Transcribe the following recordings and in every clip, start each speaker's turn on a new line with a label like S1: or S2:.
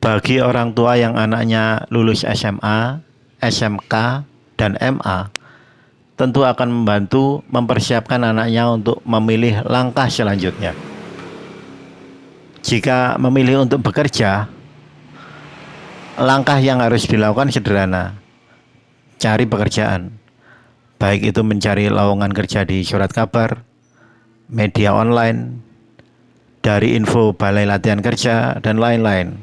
S1: Bagi orang tua yang anaknya lulus SMA, SMK, dan MA, tentu akan membantu mempersiapkan anaknya untuk memilih langkah selanjutnya. Jika memilih untuk bekerja, langkah yang harus dilakukan sederhana: cari pekerjaan, baik itu mencari lowongan kerja di surat kabar, media online, dari info balai latihan kerja, dan lain-lain.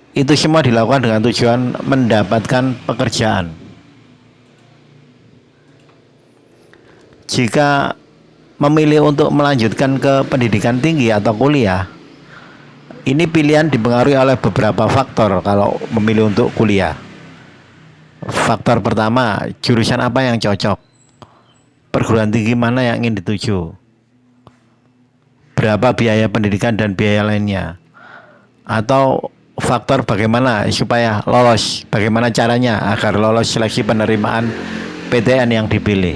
S1: Itu semua dilakukan dengan tujuan mendapatkan pekerjaan. Jika memilih untuk melanjutkan ke pendidikan tinggi atau kuliah, ini pilihan dipengaruhi oleh beberapa faktor kalau memilih untuk kuliah. Faktor pertama, jurusan apa yang cocok, perguruan tinggi mana yang ingin dituju, berapa biaya pendidikan dan biaya lainnya, atau faktor bagaimana supaya lolos, bagaimana caranya agar lolos seleksi penerimaan PTN yang dipilih.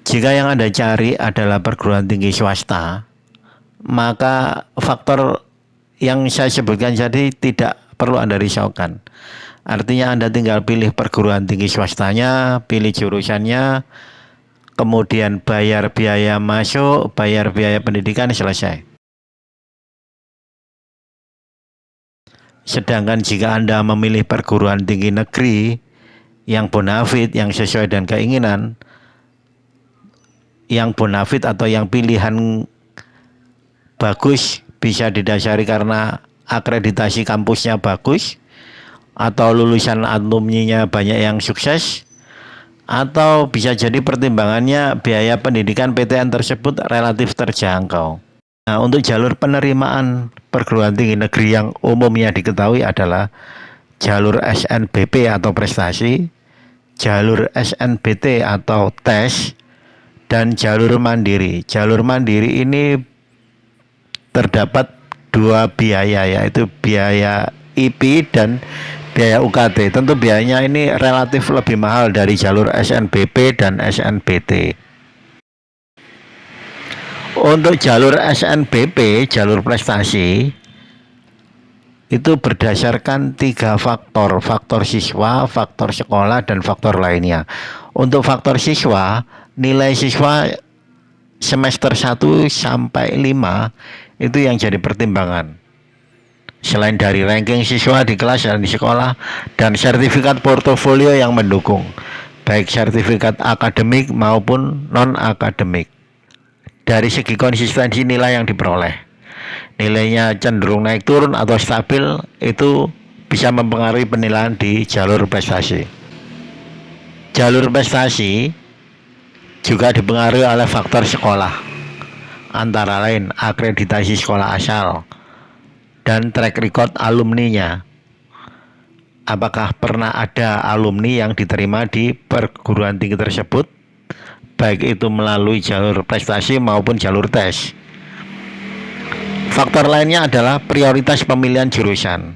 S1: Jika yang Anda cari adalah perguruan tinggi swasta, maka faktor yang saya sebutkan tadi tidak perlu Anda risaukan. Artinya Anda tinggal pilih perguruan tinggi swastanya, pilih jurusannya, kemudian bayar biaya masuk, bayar biaya pendidikan, selesai. Sedangkan jika Anda memilih perguruan tinggi negeri yang bonafit, yang sesuai dengan keinginan, yang bonafit atau yang pilihan bagus, bisa didasari karena akreditasi kampusnya bagus, atau lulusan alumninya banyak yang sukses, atau bisa jadi pertimbangannya biaya pendidikan PTN tersebut relatif terjangkau. Nah, untuk jalur penerimaan perguruan tinggi negeri yang umumnya diketahui adalah jalur SNBP atau prestasi, jalur SNBT atau tes, dan jalur mandiri. Jalur mandiri ini terdapat dua biaya, yaitu biaya IP dan biaya UKT. Tentu biayanya ini relatif lebih mahal dari jalur SNBP dan SNBT. Untuk jalur SNBP, jalur prestasi, itu berdasarkan 3 faktor: faktor siswa, faktor sekolah, dan faktor lainnya. Untuk faktor siswa, nilai siswa semester 1 sampai 5 itu yang jadi pertimbangan. Selain dari ranking siswa di kelas dan di sekolah, dan sertifikat portofolio yang mendukung, baik sertifikat akademik maupun non-akademik. Dari segi konsistensi nilai yang diperoleh, nilainya cenderung naik turun atau stabil, itu bisa mempengaruhi penilaian di jalur prestasi. Jalur prestasi juga dipengaruhi oleh faktor sekolah, antara lain akreditasi sekolah asal dan track record alumninya. Apakah pernah ada alumni yang diterima di perguruan tinggi tersebut, baik itu melalui jalur prestasi maupun jalur tes. Faktor lainnya adalah prioritas pemilihan jurusan.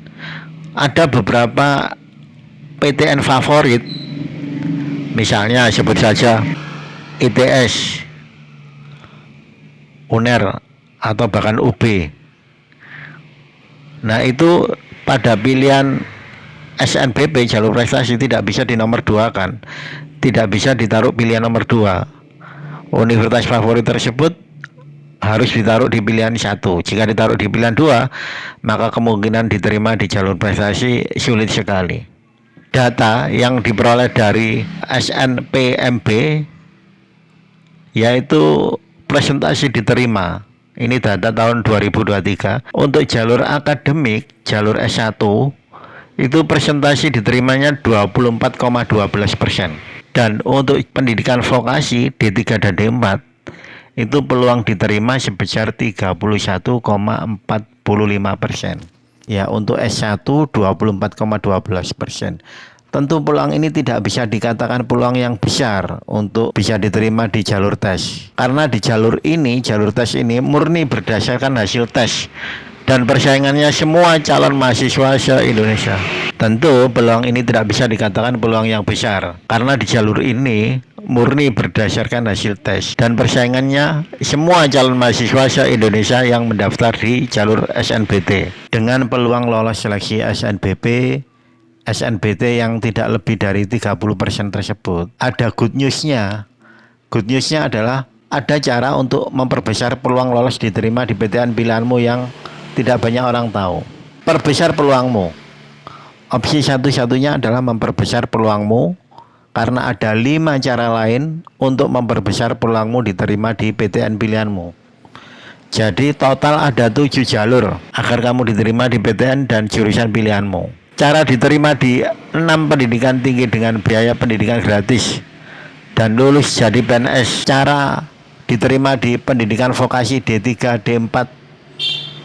S1: Ada beberapa PTN favorit, misalnya sebut saja ITS, UNER, atau bahkan UB. Nah, itu pada pilihan SNBP jalur prestasi tidak bisa dinomor 2 kan, tidak bisa ditaruh pilihan nomor 2. Universitas favorit tersebut harus ditaruh di pilihan 1. Jika ditaruh di pilihan 2, maka kemungkinan diterima di jalur prestasi sulit sekali. Data yang diperoleh dari SNPMB, yaitu presentasi diterima, ini data tahun 2023. Untuk jalur akademik, jalur S1, itu presentasi diterimanya 24,12%. Dan untuk pendidikan vokasi D3 dan D4, itu peluang diterima sebesar 31,45%. Ya, untuk S1 24,12%. Tentu peluang ini tidak bisa dikatakan peluang yang besar untuk bisa diterima di jalur tes. Karena di jalur ini, jalur tes ini murni berdasarkan hasil tes dan persaingannya semua calon mahasiswa se-Indonesia. Tentu peluang ini tidak bisa dikatakan peluang yang besar, karena di jalur ini murni berdasarkan hasil tes, dan persaingannya semua calon mahasiswa se-Indonesia yang mendaftar di jalur SNBT dengan peluang lolos seleksi SNBT yang tidak lebih dari 30% tersebut. Ada good newsnya. Good newsnya adalah ada cara untuk memperbesar peluang lolos diterima di PTN pilihanmu yang tidak banyak orang tahu. Perbesar peluangmu. Opsi satu-satunya adalah memperbesar peluangmu, karena ada 5 cara lain untuk memperbesar peluangmu diterima di PTN pilihanmu. Jadi total ada 7 jalur agar kamu diterima di PTN dan jurusan pilihanmu. Cara diterima di 6 pendidikan tinggi dengan biaya pendidikan gratis dan lulus jadi PNS. Cara diterima di pendidikan vokasi D3, D4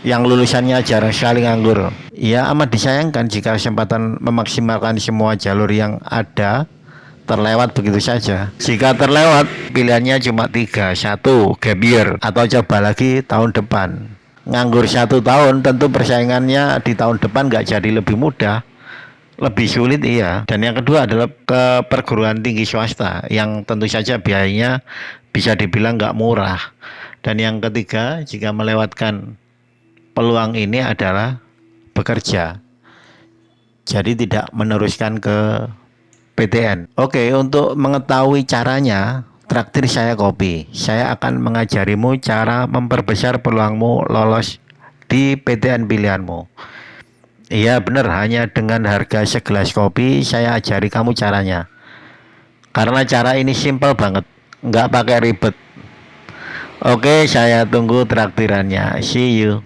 S1: yang lulusannya jarang sekali nganggur. Ya, amat disayangkan jika kesempatan memaksimalkan semua jalur yang ada terlewat begitu saja. Jika terlewat, pilihannya cuma 3. 1, gap year atau coba lagi tahun depan. Nganggur 1 tahun, tentu persaingannya di tahun depan nggak jadi lebih mudah, lebih sulit, iya. Dan yang kedua adalah ke perguruan tinggi swasta yang tentu saja biayanya bisa dibilang nggak murah. Dan yang ketiga, jika melewatkan peluang ini adalah bekerja, jadi tidak meneruskan ke PTN. Oke, untuk mengetahui caranya, traktir saya kopi. Saya akan mengajarimu cara memperbesar peluangmu lolos di PTN pilihanmu. Iya benar, hanya dengan harga segelas kopi saya ajari kamu caranya. Karena cara ini simpel banget, nggak pakai ribet. Oke, saya tunggu traktirannya. See you.